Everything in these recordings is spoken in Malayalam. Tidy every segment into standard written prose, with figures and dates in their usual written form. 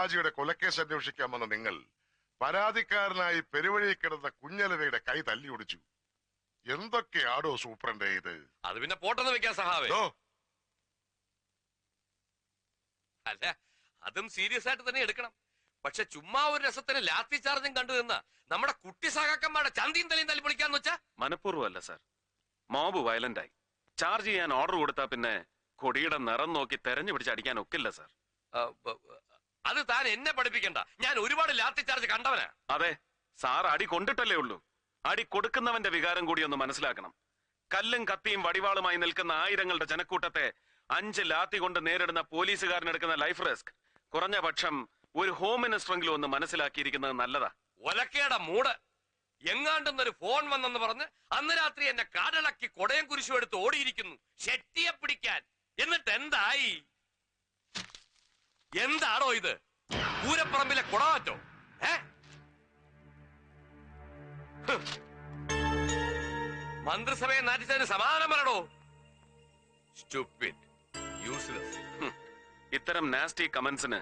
ഹാജിയുടെ കൊലക്കേസ് അന്വേഷിക്കാൻ വന്ന നിങ്ങൾ പരാതിക്കാരനായി പെരുവഴി കിടന്ന കുഞ്ഞലവയുടെ കൈ തല്ലി ഒടിച്ചു. എന്തൊക്കെയാടോ സൂപ്രണ്ടേ ഇത്? അത് പിന്നെ പോട്ടെന്ന് വെക്കാൻ സഹാവേ. അല്ല, അതും സീരിയസ് ആയിട്ട് തന്നെ എടുക്കണം. പക്ഷെ ചുമ്മാ ഒരു രസത്തിന് ലാത്തി ചാർജും കണ്ടു നിന്ന നമ്മുടെ കുട്ടി സഹാക്കന്മാരുടെ ചന്തിയും തലയും തല്ലി പൊളിക്കാന്ന് വെച്ചാ മനഃപൂർവ്വമല്ല സാർ. മോബ് വയലന്റ് ആയി. ചാർജ് ചെയ്യാൻ ഓർഡർ കൊടുത്താ പിന്നെ കൊടിയുടെ നിറം നോക്കി തെരഞ്ഞു പിടിച്ച് അടിക്കാൻ ഒക്കില്ല സാർ. അത് താൻ എന്നെ പഠിപ്പിക്കണ്ട. ഞാൻ ഒരുപാട് ലാത്തി ചാർജ് കണ്ടവനാ. അതെ, സാർ അടി കൊണ്ടിട്ടല്ലേ ഉള്ളൂ. അടി കൊടുക്കുന്നവന്റെ വികാരം കൂടി ഒന്ന് മനസ്സിലാക്കണം. കല്ലും കത്തിയും വടിവാളുമായി നിൽക്കുന്ന ആയിരങ്ങളുടെ ജനക്കൂട്ടത്തെ 5 ലാത്തി കൊണ്ട് നേരിടുന്ന പോലീസുകാരനെടുക്കുന്ന ലൈഫ് റിസ്ക് കുറഞ്ഞ പക്ഷം ഒരു ഹോം മിനിസ്റ്ററെങ്കിലും ഒന്ന് മനസ്സിലാക്കിയിരിക്കുന്നത് നല്ലതാ. ഒലക്കേടെ മൂട്. എങ്ങാണ്ടെന്നൊരു ഫോൺ വന്നെന്ന് പറഞ്ഞ് അന്ന് രാത്രി എന്നെ കാടിളക്കി കൊടയം കുരിശും എടുത്ത് ഓടിയിരിക്കുന്നു ഷെട്ടിയെ പിടിക്കാൻ. എന്നിട്ട് എന്തായി? എന്താണോ ഇത്? പൂരപ്പറമ്പിലെ കുടമാറ്റോ? മന്ത്രിസഭയെ നാറ്റിച്ചതിന് സമാധാനം പറയണോ? Stupid, useless. ഇത്തരം നാസ്റ്റി കമന്റ്സിന്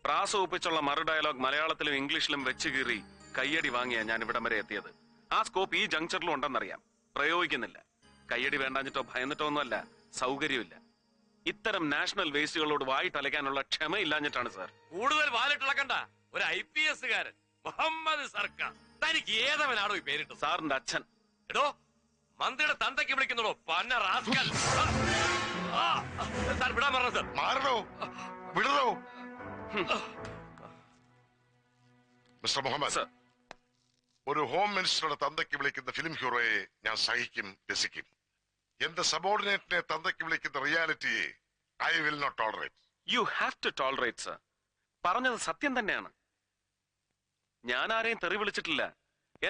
പ്രാസ ഒപ്പിച്ചുള്ള മറു ഡയലോഗ് മലയാളത്തിലും ഇംഗ്ലീഷിലും വെച്ച് കീറി കയ്യടി വാങ്ങിയാ ഞാൻ ഇവിടം വരെ എത്തിയത്. ആ സ്കോപ്പ് ഈ ജംഗ്ഷനിലും ഉണ്ടെന്നറിയാം, പ്രയോഗിക്കുന്നില്ല. കയ്യടി വേണ്ടാഞ്ഞിട്ടോ ഭയന്നിട്ടോ ഒന്നുമല്ല, സൗകര്യമില്ല. ഇത്തരം നാഷണൽ വേസ്റ്റുകളോട് വായിട്ടലയ്ക്കാനുള്ള ക്ഷമയില്ലാഞ്ഞിട്ടാണ് സാർ. കൂടുതൽ വാലിട്ടിളക്കണ്ട. ഒരു IPS കാരൻ മുഹമ്മദ് സർക്കാർ. തനിക്ക് ഏതവനാണോ ഈ പേരിട്ടത്? സാറിന്റെ അച്ഛൻ. എടോ, മന്ത്രിയുടെ തന്തയ്ക്ക് വിളിക്കുന്നോ പന്ന റാസ്കൽ. സാർ വിടാൻ പറഞ്ഞത്. മാറണോ, വിടണോ? മിസ്റ്റർ മുഹമ്മദ്, ഒരു ഹോം മിനിസ്റ്ററുടെ തന്തയ്ക്ക് വിളിക്കുന്ന ഫിലിം ഹീറോയെ ഞാൻ സഹിക്കും, രസിക്കും. എന്റെ സബോർഡിനേറ്റിനെ തന്തയ്ക്ക് വിളിക്കുന്ന റിയാലിറ്റിയെ I will not tolerate. You have to tolerate sir. പറഞ്ഞത് സത്യം തന്നെയാണ്. ഞാൻ ആരെയും തെറി വിളിച്ചിട്ടില്ല.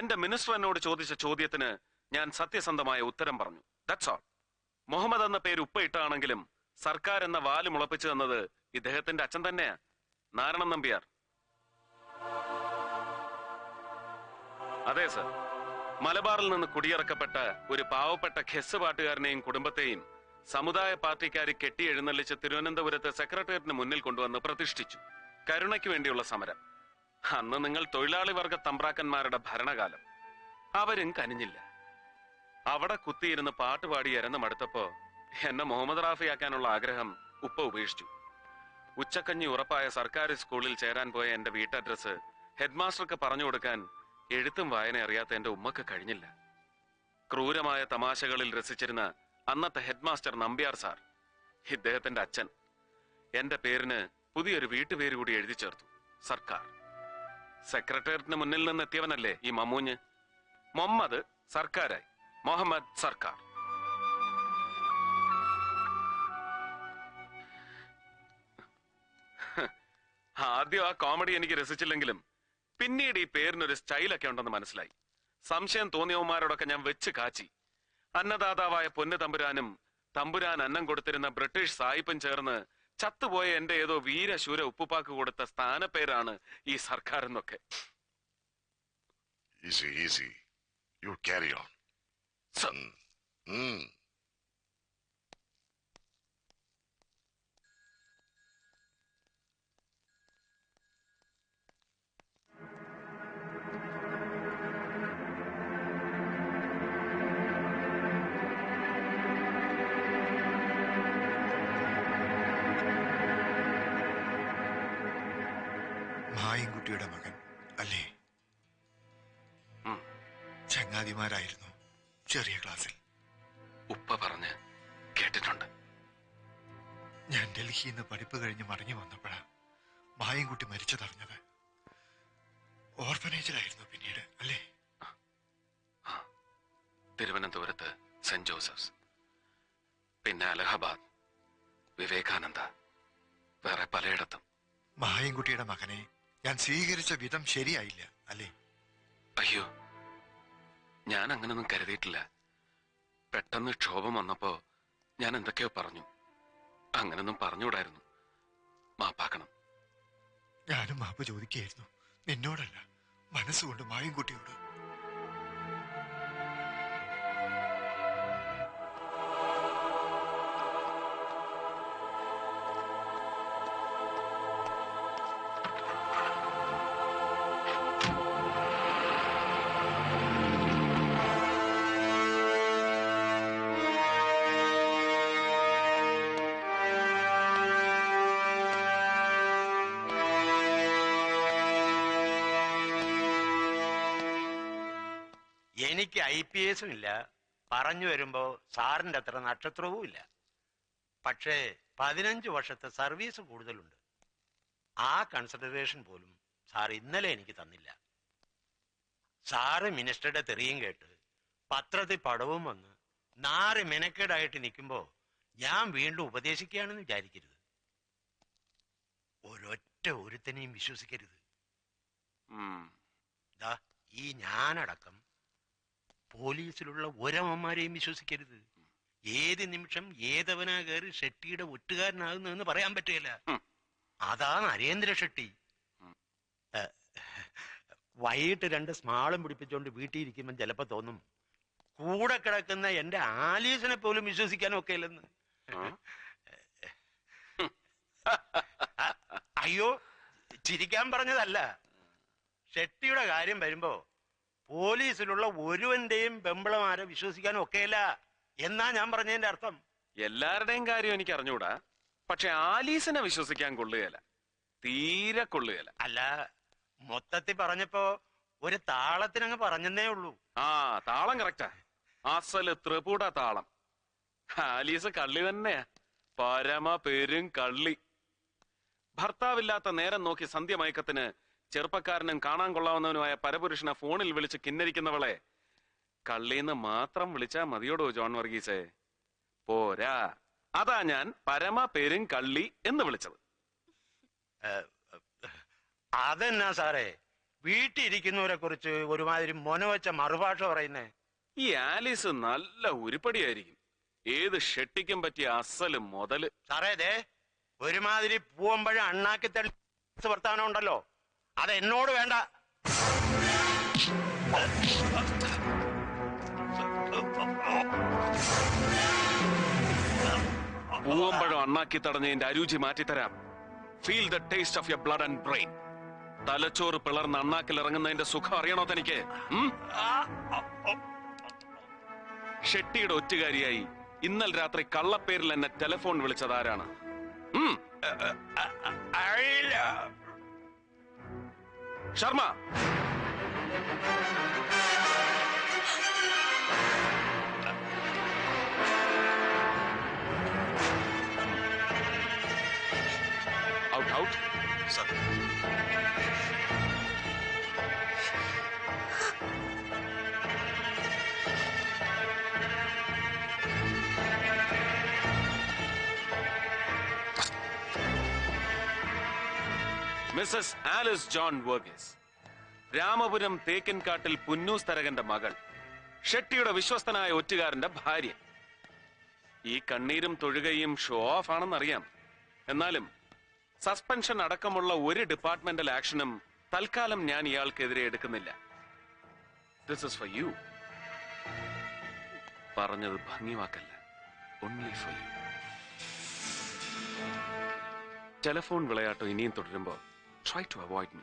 എന്റെ മിനിസ്റ്റർ എന്നോട് ചോദിച്ച ചോദ്യത്തിന് ഞാൻ സത്യസന്ധമായ ഉത്തരം പറഞ്ഞു. That's all. മുഹമ്മദ് എന്ന പേര് ഉപ്പയിട്ടാണെങ്കിലും സർക്കാർ എന്ന വാല് മുളപ്പിച്ചു തന്നത് ഇദ്ദേഹത്തിന്റെ അച്ഛൻ തന്നെയാ, നാരായണൻ നമ്പ്യാർ. അതെ സർ, മലബാറിൽ നിന്ന് കുടിയിറക്കപ്പെട്ട ഒരു പാവപ്പെട്ട ഖെസ് പാട്ടുകാരനെയും കുടുംബത്തെയും സമുദായ പാർട്ടിക്കാർ കെട്ടി എഴുന്നള്ളിച്ച് തിരുവനന്തപുരത്ത് സെക്രട്ടേറിയറ്റിന് മുന്നിൽ കൊണ്ടുവന്ന് പ്രതിഷ്ഠിച്ചു. കരുണയ്ക്ക് വേണ്ടിയുള്ള സമരം. അന്ന് നിങ്ങൾ തൊഴിലാളി വർഗ തമ്പ്രാക്കന്മാരുടെ ഭരണകാലം. അവരും കനിഞ്ഞില്ല. അവിടെ കുത്തിയിരുന്ന് പാട്ടുപാടി എരന്ന് മടുത്തപ്പോ എന്നെ മുഹമ്മദ് റാഫിയാക്കാനുള്ള ആഗ്രഹം ഉപ്പ ഉപേക്ഷിച്ചു. ഉച്ചക്കഞ്ഞി ഉറപ്പായ സർക്കാർ സ്കൂളിൽ ചേരാൻ പോയ എന്റെ വീട്ടഡ്രസ് ഹെഡ്മാസ്റ്റർക്ക് പറഞ്ഞു കൊടുക്കാൻ എഴുത്തും വായന അറിയാത്ത എന്റെ ഉമ്മക്ക് കഴിഞ്ഞില്ല. ക്രൂരമായ തമാശകളിൽ രസിച്ചിരുന്ന അന്നത്തെ ഹെഡ്മാസ്റ്റർ നമ്പ്യാർ സാർ, ഇദ്ദേഹത്തിന്റെ അച്ഛൻ, എന്റെ പേരിന് പുതിയൊരു വീട്ടുപേര് കൂടി എഴുതി ചേർത്തു, സർക്കാർ. സെക്രട്ടേറിയറ്റിന് മുന്നിൽ നിന്ന് എത്തിയവനല്ലേ ഈ മമ്മൂഞ്ഞ്. മുഹമ്മദ് സർക്കാരായി, മുഹമ്മദ് സർക്കാർ. ആദ്യം ആ കോമഡി എനിക്ക് രസിച്ചില്ലെങ്കിലും പിന്നീട് ഈ പേരിനൊരു സ്റ്റൈലൊക്കെ ഉണ്ടെന്ന് മനസ്സിലായി. സംശയം തോന്നിയവന്മാരോടൊക്കെ ഞാൻ വെച്ച് കാച്ചി. അന്നദാതാവായ പൊന്നു തമ്പുരാനും തമ്പുരാൻ അന്നം കൊടുത്തിരുന്ന ബ്രിട്ടീഷ് സായിപ്പും ചേർന്ന് ചത്തുപോയ എന്റെ ഏതോ വീരശൂര ഉപ്പുപ്പാക്ക് കൊടുത്ത സ്ഥാനപ്പേരാണ് ഈ സർക്കാർ എന്നൊക്കെ. മായൻകുട്ടിയുടെ മകൻ അല്ലേ? ചങ്ങാതിമാരായിരുന്നു ചെറിയ ക്ലാസ്സിൽ. ഉപ്പ പറഞ്ഞ് കേട്ടിട്ടുണ്ട്. ഞാൻ ഡൽഹിയിൽ നിന്ന് പഠിപ്പ് കഴിഞ്ഞ് മടങ്ങി വന്നപ്പോഴാ മായൻകുട്ടി മരിച്ചതറിഞ്ഞത്. ഓർഫനേജിലായിരുന്നു പിന്നീട് അല്ലേ? തിരുവനന്തപുരത്ത് സെന്റ് ജോസഫ്സ്, പിന്നെ അലഹബാദ്, വിവേകാനന്ദ, വേറെ പലയിടത്തും. മായൻകുട്ടിയുടെ മകനെ ഞാൻ സ്വീകരിച്ച വിധം ശരിയായില്ല അല്ലേ? അയ്യോ, ഞാൻ അങ്ങനൊന്നും കരുതിയിട്ടില്ല. പെട്ടെന്ന് ക്ഷോഭം വന്നപ്പോ ഞാൻ എന്തൊക്കെയോ പറഞ്ഞു. അങ്ങനൊന്നും പറഞ്ഞുകൂടായിരുന്നു. മാപ്പാക്കണം. ഞാനും മാപ്പ് ചോദിക്കുകയായിരുന്നു, നിന്നോടല്ല, മനസ്സുകൊണ്ട് മായൻകുട്ടിയോട്. എനിക്ക് IPS ഇല്ല, പറഞ്ഞു വരുമ്പോ സാറിന്റെ അത്ര നക്ഷത്രവും ഇല്ല. പക്ഷേ 15 വർഷത്തെ സർവീസ് കൂടുതലുണ്ട്. ആ കൺസിഡറേഷൻ പോലും സാർ ഇന്നലെ എനിക്ക് തന്നില്ല. സാറ് മിനിസ്റ്ററുടെ തെറിയും കേട്ട് പത്രത്തിൽ പടവും വന്ന് 4 മെനക്കേടായിട്ട് നിൽക്കുമ്പോ ഞാൻ വീണ്ടും ഉപദേശിക്കുകയാണെന്ന് വിചാരിക്കരുത്. ഒരൊറ്റ ഒരുത്തനെയും വിശ്വസിക്കരുത്. ഈ ഞാനടക്കം പോലീസിലുള്ള ഒരമ്മമാരെയും വിശ്വസിക്കരുത്. ഏത് നിമിഷം ഏതവനാ കയറി ഷെട്ടിയുടെ ഒറ്റുകാരനാകുന്നതെന്ന് പറയാൻ പറ്റുകയില്ല. അതാ നരേന്ദ്ര ഷെട്ടി. വൈകിട്ട് 2 സ്മാളും പിടിപ്പിച്ചുകൊണ്ട് വീട്ടിൽ ഇരിക്കുമ്പോൾ ചിലപ്പോ തോന്നും കൂടെ കിടക്കുന്ന എന്റെ ആലീസിനെ പോലും വിശ്വസിക്കാനും ഒക്കെ ഇല്ലെന്ന്. അയ്യോ, ചിരിക്കാൻ പറഞ്ഞതല്ല. ഷെട്ടിയുടെ കാര്യം വരുമ്പോ പോലീസിലുള്ള ഒരുവന്റെയും പെമ്പിളമാരെ വിശ്വസിക്കാനും ഒക്കെയല്ല എന്നാ ഞാൻ പറഞ്ഞതിന്റെ അർത്ഥം. എല്ലാവരുടെയും കാര്യം എനിക്ക് അറിഞ്ഞൂടാ, പക്ഷെ ആലീസിനെ വിശ്വസിക്കാൻ കൊള്ളുകയല്ല, തീരെ കൊള്ളുകയല്ല. അല്ല, മൊത്തത്തിൽ പറഞ്ഞപ്പോ ഒരു താളത്തിനങ്ങ് പറഞ്ഞെന്നേ ഉള്ളൂ. ആ താളം കറക്റ്റാ, അസല് ത്രിപുട താളം. ആലീസ് കള്ളി തന്നെയാ, പരമ പെരും കള്ളി. ഭർത്താവില്ലാത്ത നേരം നോക്കി സന്ധ്യമയക്കത്തിന് ചെറുപ്പക്കാരനും കാണാൻ കൊള്ളാവുന്നവനുമായ പരപുരുഷനെ ഫോണിൽ വിളിച്ച് കിന്നരിക്കുന്നവളെ കള്ളീന്ന് മാത്രം വിളിച്ചാ മതിയോടോ ജോൺ വർഗീസേ? പോരാ, അതാ ഞാൻ പരമ പെരും കള്ളി എന്ന് വിളിച്ചത്. അതെന്നാ സാറേ വീട്ടിലിരിക്കുന്നവരെ കുറിച്ച് ഒരുമാതിരി മൊനവച്ച മറുഭാഷ പറയുന്നേ? ഈ ആലീസ് നല്ല ഉരുപ്പടിയായിരിക്കും, ഏത് ഷെട്ടിക്കും പറ്റിയ അസല് മുതല്. സാറേ ദേ ഒരുമാതിരി പൂവമ്പഴ അണ്ണാക്കി തള്ളി വർത്താനം ഉണ്ടല്ലോ, അത് എന്നോട് വേണ്ട. പൂവമ്പഴം അണ്ണാക്കി തടഞ്ഞതിന്റെ അരുചി മാറ്റിത്തരാം. Feel the taste of your blood and brain. തലച്ചോറ് പിളർന്ന് അണ്ണാക്കിൽ ഇറങ്ങുന്നതിന്റെ സുഖം അറിയണോ തനിക്ക്? ഷെട്ടിയുടെ ഒറ്റുകാരിയായി ഇന്നലെ രാത്രി കള്ളപ്പേരിൽ എന്നെ ടെലിഫോൺ വിളിച്ചത് ആരാണ്? Sharma. Out out sir. Mrs Alice John Varghese, Ramapuram തേക്കിൻകാട്ടിൽ പുന്നൂസ് തരകന്റെ മകൾ, ഷെട്ടിയുടെ വിശ്വസ്തനായ ഒറ്റുകാരന്റെ ഭാര്യ. ഈ കണ്ണീരും തൊഴുകയും ഷോ ഓഫ് ആണെന്നറിയാം, എന്നാലും സസ്പെൻഷൻ അടക്കമുള്ള ഒരു ഡിപ്പാർട്ട്മെന്റൽ ആക്ഷനും തൽക്കാലം ഞാൻ ഇയാൾക്കെതിരെ എടുക്കുന്നില്ല. This is for you. പറഞ്ഞത് ഭംഗിവാക്കല്ല, ഓൺലി ഫോർ യു. ടെലിഫോൺ വിളയാട്ടം ഇനിയും തുടരുമ്പോ try to avoid me.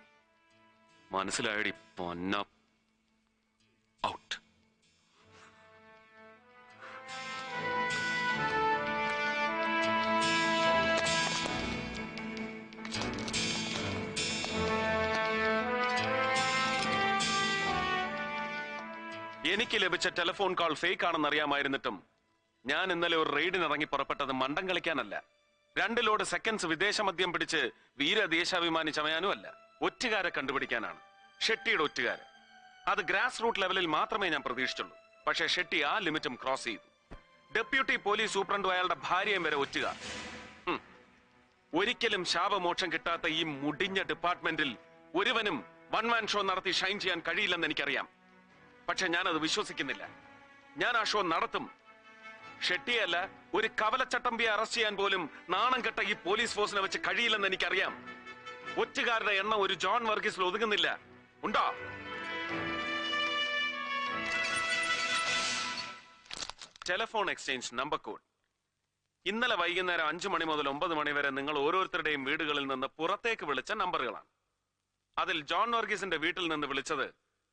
മനസ്സിലായടി പൊന്ന. ഔട്ട്. എനിക്ക് ലഭിച്ച ടെലിഫോൺ കോൾ ഫേക്ക് ആണെന്ന് അറിയാമായിരുന്നിട്ടും ഞാൻ ഇന്നലെ ഒരു റെയ്ഡിനിറങ്ങി പുറപ്പെട്ടത് മണ്ടം കളിക്കാനല്ല, 2 ലോഡ് സെക്കൻഡ്സ് വിദേശ മദ്യം പിടിച്ച് വീരദേശാഭിമാനി ചമയാനും അല്ല, ഒറ്റുകാരെ കണ്ടുപിടിക്കാനാണ്. ഷെട്ടിയുടെ ഒറ്റുകാര്. അത് ഗ്രാസ് റൂട്ട് ലെവലിൽ മാത്രമേ ഞാൻ പ്രതീക്ഷിച്ചുള്ളൂ. പക്ഷേ ഷെട്ടി ആ ലിമിറ്റും ക്രോസ് ചെയ്തു. ഡെപ്യൂട്ടി പോലീസ് സൂപ്രണ്ടും അയാളുടെ ഭാര്യയും വരെ ഒറ്റുകാർ. ഒരിക്കലും ശാപമോക്ഷം കിട്ടാത്ത ഈ മുടിഞ്ഞ ഡിപ്പാർട്ട്മെന്റിൽ ഒരുവനും വൺ മാൻ ഷോ നടത്തി ഷൈൻ ചെയ്യാൻ കഴിയില്ലെന്ന് എനിക്കറിയാം. പക്ഷെ ഞാനത് വിശ്വസിക്കുന്നില്ല. ഞാൻ ആ ഷോ നടത്തും. ഷെട്ടിയല്ല, ഒരു കവലച്ചട്ടമ്പിയെ അറസ്റ്റ് ചെയ്യാൻ പോലും നാണം കെട്ട ഈ പോലീസ് ഫോഴ്സിനെ വെച്ച് കഴിയില്ലെന്ന് എനിക്കറിയാം. ഒറ്റുകാരുടെ എണ്ണം ഒരു ജോൺ വർഗീസിൽ ഒതുങ്ങുന്നില്ല. ഉണ്ടോ? Telephone exchange number code. ഇന്നലെ വൈകുന്നേരം 5 മണി മുതൽ 9 മണി വരെ നിങ്ങൾ ഓരോരുത്തരുടെയും വീടുകളിൽ നിന്ന് പുറത്തേക്ക് വിളിച്ച നമ്പറുകളാണ്. അതിൽ ജോൺ വർഗീസിന്റെ വീട്ടിൽ നിന്ന് വിളിച്ചത്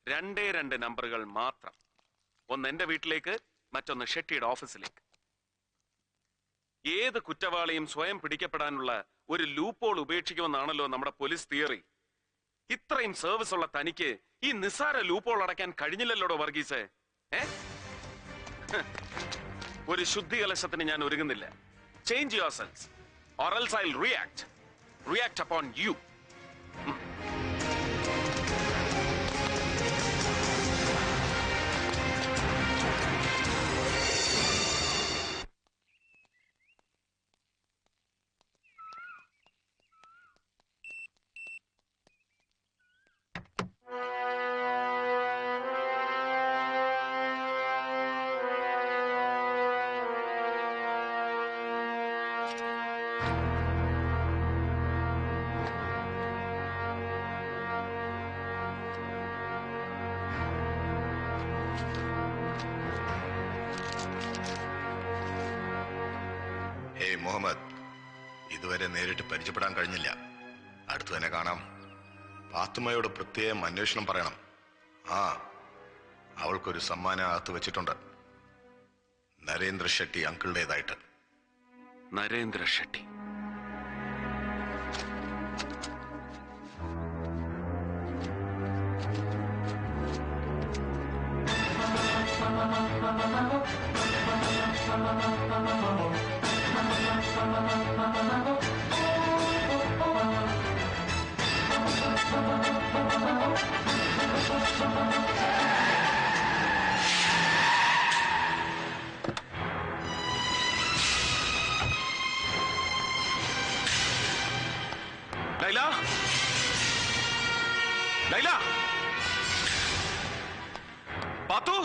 2 നമ്പറുകൾ മാത്രം. ഒന്ന് എന്റെ വീട്ടിലേക്ക്, മറ്റൊന്ന് ഷെട്ടിയുടെ ഓഫീസിലേക്ക്. ഏത് കുറ്റവാളിയും സ്വയം പിടിക്കപ്പെടാനുള്ള ഒരു ലൂപ്പോൾ ഉപേക്ഷിക്കുമെന്നാണല്ലോ നമ്മുടെ പോലീസ് തിയറി. ഇത്രയും സർവീസ് ഉള്ള തനിക്ക് ഈ നിസ്സാര ലൂപ്പോൾ അടയ്ക്കാൻ കഴിഞ്ഞില്ലല്ലോടോ വർഗീസേ. ഒരു ശുദ്ധി കലശത്തിന് ഞാൻ ഒരുങ്ങുന്നില്ല. Change your cells or else I'll react upon you. Muhammad, ഇതുവരെ നേരിട്ട് പരിചയപ്പെടാൻ കഴിഞ്ഞില്ല. അടുത്തു തന്നെ കാണാം. ഫാത്തിമയോട് പ്രത്യേകം അന്വേഷണം പറയണം. അവൾക്കൊരു സമ്മാനം അകത്ത് വെച്ചിട്ടുണ്ട്. നരേന്ദ്ര ഷെട്ടി അങ്കിളുടേതായിട്ട്. നരേന്ദ്ര ഷെട്ടി? ലൈല, ലൈല, പാത്തു,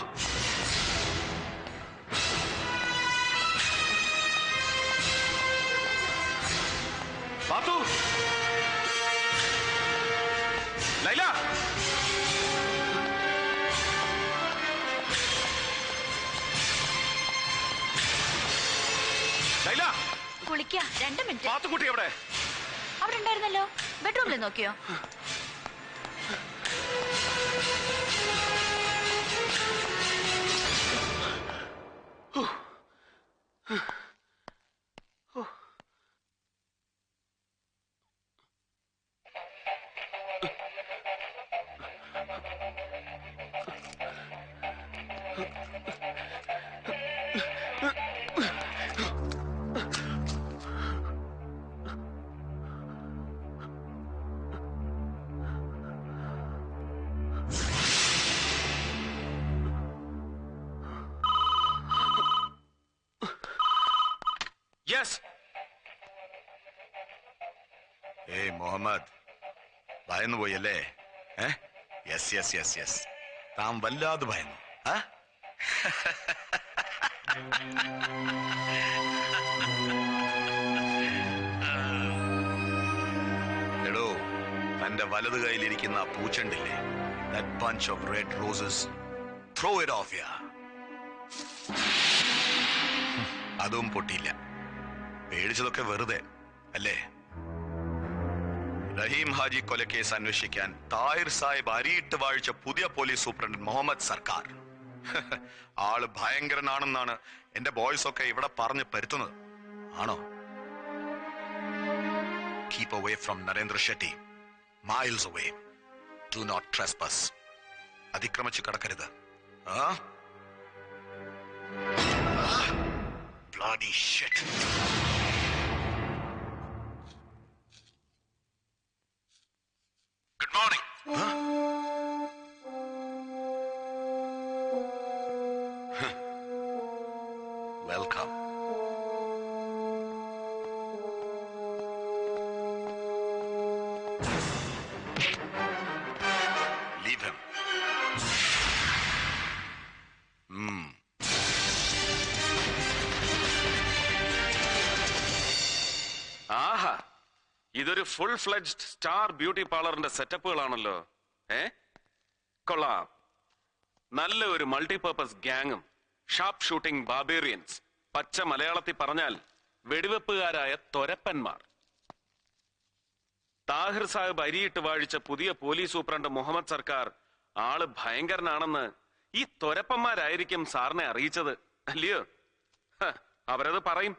പാത്തു, ലൈല, ലൈല, കുളിക്ക 2 മിനിറ്റ്. പാത്തുക്കുട്ടി എവിടെ? അവിടെ ഉണ്ടായിരുന്നല്ലോ. ബെഡ്റൂമിൽ നോക്കിയോ? യെസ്. മുഹമ്മദ്, ഭയന്നു പോയല്ലേ? യെസ് യെസ് യെസ് യെസ്, താൻ വല്ലാതെ ഭയന്നു. എടോ, തന്റെ വലത് കയ്യിലിരിക്കുന്ന ആ പൂച്ചണ്ടില്ലേ, that bunch of red roses, throw it off here. അതും പൊട്ടിയില്ല. പേടിച്ചതൊക്കെ വെറുതെ അല്ലേ? റഹീം ഹാജി കൊലക്കേസ് അന്വേഷിക്കാൻ താഹിർ സാഹിബ് അരിയിട്ട് വാഴിച്ച പുതിയ പോലീസ് സൂപ്രണ്ട് മുഹമ്മദ് സർക്കാർ. ആള് ഭയങ്കരനാണെന്നാണ് എന്റെ ബോയ്സ് ഒക്കെ ഇവിടെ പറഞ്ഞ് പരുത്തുന്നത്. ആണോ? Keep away from Narendra Shetty. miles away. do not trespass. അതിക്രമിച്ച് കടക്കരുത്. bloody shit. Good morning. Welcome. Leave him. ആഹാ, ഇതൊരു ഫുൾ ഫ്ലെഡ്ജ്ഡ് സ്റ്റാർ ബ്യൂട്ടി പാർലറിന്റെ സെറ്റപ്പുകളാണല്ലോ. കൊള്ളാം. നല്ല ഒരു മൾട്ടിപർപ്പസ് ഗ്യാങ്ങും ഷാർപ്പ് ഷൂട്ടിംഗ് ബാർബേറിയൻസ്. പച്ച മലയാളത്തിൽ പറഞ്ഞാൽ വെടിവെപ്പുകാരായ തൊരപ്പന്മാർ. താഹിർ സാഹിബ് അരിയിട്ട് വാഴിച്ച പുതിയ പോലീസ് സൂപ്രണ്ട് മുഹമ്മദ് സർക്കാർ ആള് ഭയങ്കരനാണെന്ന് ഈ തൊരപ്പന്മാരായിരിക്കും സാറിനെ അറിയിച്ചത്, അല്ലയോ? അവരത് പറയും.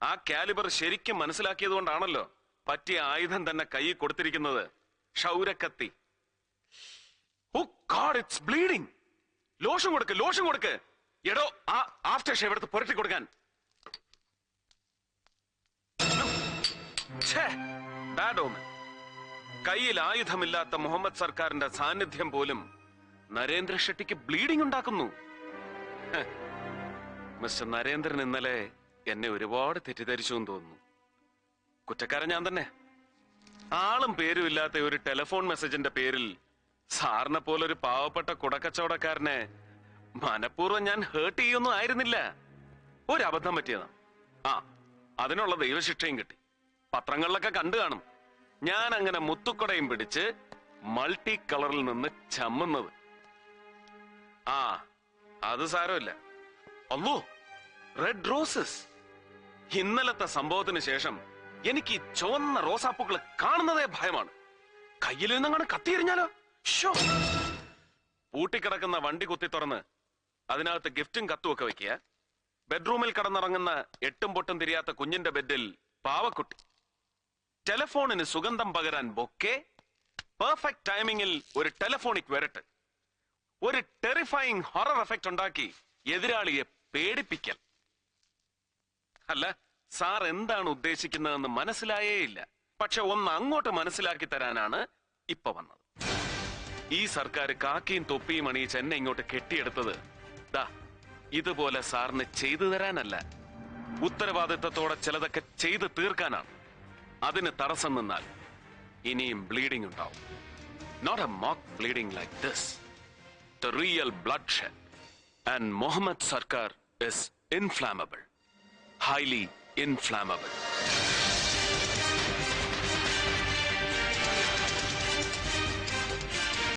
ആ കാലിബർ ശരിക്കും മനസ്സിലാക്കിയത് കൊണ്ടാണല്ലോ പറ്റിയ ആയുധം തന്നെ കൈ കൊടുത്തിരിക്കുന്നത്. ക്ഷൗരക്കത്തി. ഓ ഗോഡ്, ഇറ്റ്സ് ബ്ലീഡിംഗ്. ലോഷൻ കൊടുക്ക്. എടോ ആ ആഫ്റ്റർ ഷേവ് എടുത്ത് പുരട്ടി കൊടുക്കാൻ. ബാഡ് ഓമൻ. കയ്യിൽ ആയുധമില്ലാത്ത മുഹമ്മദ് സർക്കാരിന്റെ സാന്നിധ്യം പോലും നരേന്ദ്ര ഷെട്ടിക്ക് ബ്ലീഡിംഗ് ഉണ്ടാക്കുന്നു. മിസ്റ്റർ നരേന്ദ്രൻ ഇന്നലെ എന്നെ ഒരുപാട് തെറ്റിദ്ധരിച്ചു എന്ന് തോന്നുന്നു. കുറ്റക്കാരൻ ഞാൻ തന്നെ. ആളും പേരും ഇല്ലാത്ത ഒരു ടെലിഫോൺ മെസ്സേജിന്റെ പേരിൽ സാറിനെ പോലൊരു പാവപ്പെട്ട കുടക്കച്ചവടക്കാരനെ മനഃപൂർവ്വം ഞാൻ ഹേർട്ട് ചെയ്യൊന്നും ആയിരുന്നില്ല. ഒരു അബദ്ധം പറ്റിയതാണ്. അതിനുള്ള ദൈവശിക്ഷയും കിട്ടി. പത്രങ്ങളിലൊക്കെ കണ്ടു കാണും ഞാൻ അങ്ങനെ മുത്തുക്കൊടയും പിടിച്ച് മൾട്ടി കളറിൽ നിന്ന് ചമ്മുന്നത്. അത് സാരമില്ല. അല്ലോ, റെഡ് റോസസ്. ഇന്നലത്തെ സംഭവത്തിന് ശേഷം എനിക്ക് ഈ ചുവന്ന റോസാപ്പൂക്കൾ കാണുന്നതേ ഭയമാണ്. കയ്യിൽ നിന്നങ്ങനെ കത്തിയെറിഞ്ഞാലോ? പൂട്ടിക്കിടക്കുന്ന വണ്ടി കുത്തി തുറന്ന് അതിനകത്ത് ഗിഫ്റ്റും കത്തും ഒക്കെ വെക്കുക. ബെഡ്റൂമിൽ കടന്നിറങ്ങുന്ന എട്ടും പൊട്ടും തിരിയാത്ത കുഞ്ഞിന്റെ ബെഡിൽ പാവക്കുട്ടി. ടെലിഫോണിന് സുഗന്ധം പകരാൻ ബൊക്കെ. പെർഫെക്റ്റ് ടൈമിങ്ങിൽ ഒരു ടെലിഫോണിക് വരട്ട്. ഒരു ടെറിഫൈങ് ഹൊറർ എഫക്റ്റ് ഉണ്ടാക്കി എതിരാളിയെ പേടിപ്പിക്കൽ. അല്ല, സാർ എന്താണ് ഉദ്ദേശിക്കുന്നതെന്ന് മനസ്സിലായേയില്ല. പക്ഷെ ഒന്ന് അങ്ങോട്ട് മനസ്സിലാക്കി തരാനാണ് ഇപ്പൊ വന്നത്. ഈ സർക്കാർ കാക്കിയും തൊപ്പിയും അണിയിച്ച് എന്നെ ഇങ്ങോട്ട് കെട്ടിയെടുത്തത് ഇതുപോലെ സാറിന് ചെയ്തു തരാനല്ല, ഉത്തരവാദിത്തത്തോടെ ചിലതൊക്കെ ചെയ്ത് തീർക്കാനാണ്. അതിന് തടസ്സം നിന്നാൽ ഇനിയും ബ്ലീഡിംഗ് ഉണ്ടാവും. Not a mock bleeding like this, the real bloodshed. And Mohammed Sarkar is inflammable, highly inflammable.